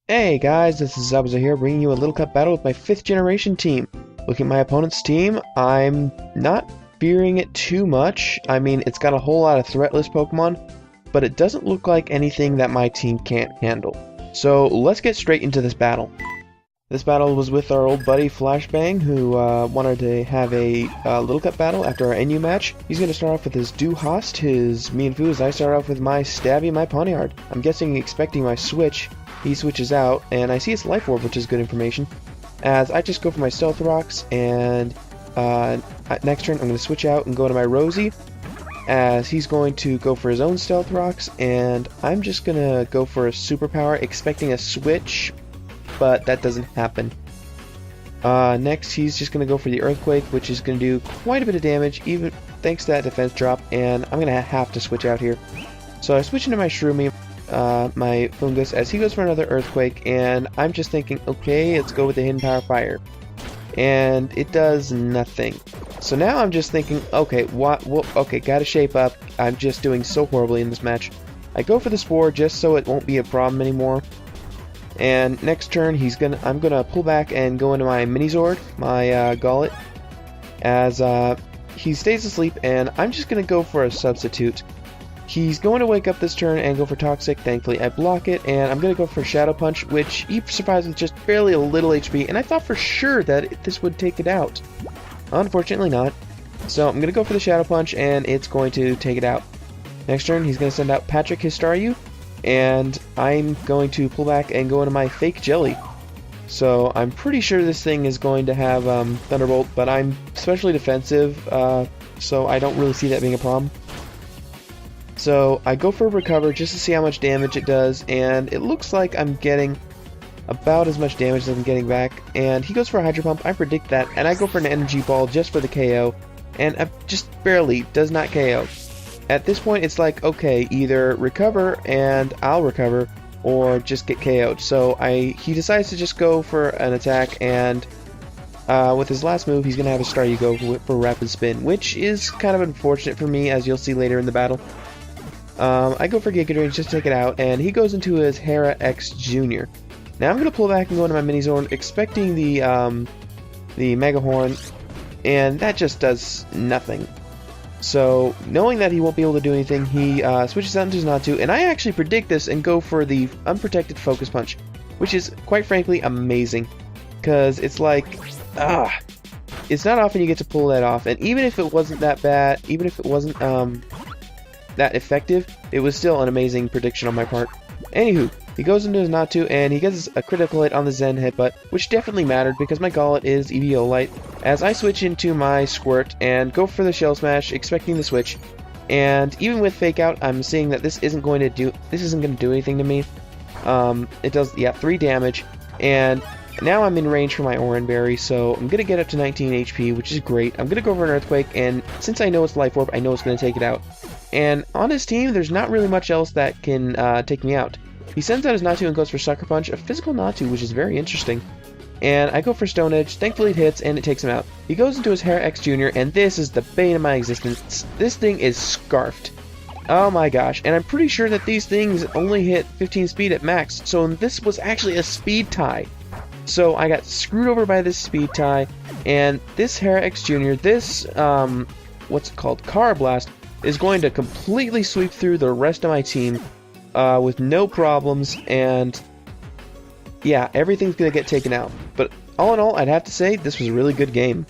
Hey guys, this is Zabuza here, bringing you a little cup battle with my 5th generation team. Looking at my opponent's team, I'm not fearing it too much. I mean, it's got a whole lot of threatless Pokemon, but it doesn't look like anything that my team can't handle. So let's get straight into this battle. This battle was with our old buddy FlashBang, who wanted to have a little cup battle after our NU match. He's going to start off with his Duhast, his Mienfoo, as I start off with my Stabby and my Pawniard. I'm guessing expecting my switch. He switches out, and I see his Life Orb, which is good information, as I just go for my Stealth Rocks, and next turn I'm going to switch out and go to my Rosie, as he's going to go for his own Stealth Rocks, and I'm just going to go for a Superpower, expecting a switch, but that doesn't happen. Next, he's just going to go for the Earthquake, which is going to do quite a bit of damage, even thanks to that defense drop, and I'm going to have to switch out here. So I switch into my Shroomy, my Fungus, as he goes for another Earthquake, and I'm just thinking, okay, let's go with the Hidden Power Fire. And it does nothing. So now I'm just thinking, okay, okay, gotta shape up. I'm just doing so horribly in this match. I go for the Spore just so it won't be a problem anymore. And next turn, I'm gonna pull back and go into my Mini-Zord, my Gullet, as he stays asleep, and I'm just gonna go for a Substitute. He's going to wake up this turn and go for Toxic. Thankfully, I block it, and I'm going to go for Shadow Punch, which he survives with just barely a little HP, and I thought for sure that this would take it out. Unfortunately not. So I'm going to go for the Shadow Punch, and it's going to take it out. Next turn, he's going to send out Patrick Historiu, and I'm going to pull back and go into my Fake Jelly. So I'm pretty sure this thing is going to have Thunderbolt, but I'm especially defensive, so I don't really see that being a problem. So I go for a Recover just to see how much damage it does, and it looks like I'm getting about as much damage as I'm getting back. And he goes for a Hydro Pump, I predict that, and I go for an Energy Ball just for the KO, and I just barely does not KO. At this point, it's like, okay, either recover and I'll recover, or just get KO'd. So he decides to just go for an attack, and with his last move, he's going to have a Staryu go for Rapid Spin, which is kind of unfortunate for me, as you'll see later in the battle. I go for Giga Drain just to take it out, and he goes into his Hera X Jr. Now I'm going to pull back and go into my Mini-Zord, expecting the Mega Horn, and that just does nothing. So, knowing that he won't be able to do anything, he switches out into his Natu, and I actually predict this and go for the Unprotected Focus Punch, which is, quite frankly, amazing. Because it's like, it's not often you get to pull that off, and even if it wasn't that bad, even if it wasn't, that effective, it was still an amazing prediction on my part. Anywho, he goes into his Natu, and he gets a critical hit on the Zen Headbutt, which definitely mattered because my Gullet is Eviolite, as I switch into my Squirt and go for the Shell Smash, expecting the switch. And even with Fake Out, I'm seeing that this isn't going to do anything to me. It does, 3 damage, and now I'm in range for my Oran Berry, so I'm going to get up to 19 HP, which is great. I'm going to go for an Earthquake, and since I know it's Life Orb, I know it's going to take it out. And on his team, there's not really much else that can take me out. He sends out his Natu and goes for Sucker Punch, a physical Natu, which is very interesting. And I go for Stone Edge, thankfully it hits, and it takes him out. He goes into his Hera X Jr., and this is the bane of my existence. This thing is scarfed. Oh my gosh, and I'm pretty sure that these things only hit 15 speed at max, so this was actually a speed tie. So I got screwed over by this speed tie, and this Hera X Jr., this, what's it called, Carablast, is going to completely sweep through the rest of my team with no problems, and yeah, everything's going to get taken out. But all in all, I'd have to say this was a really good game.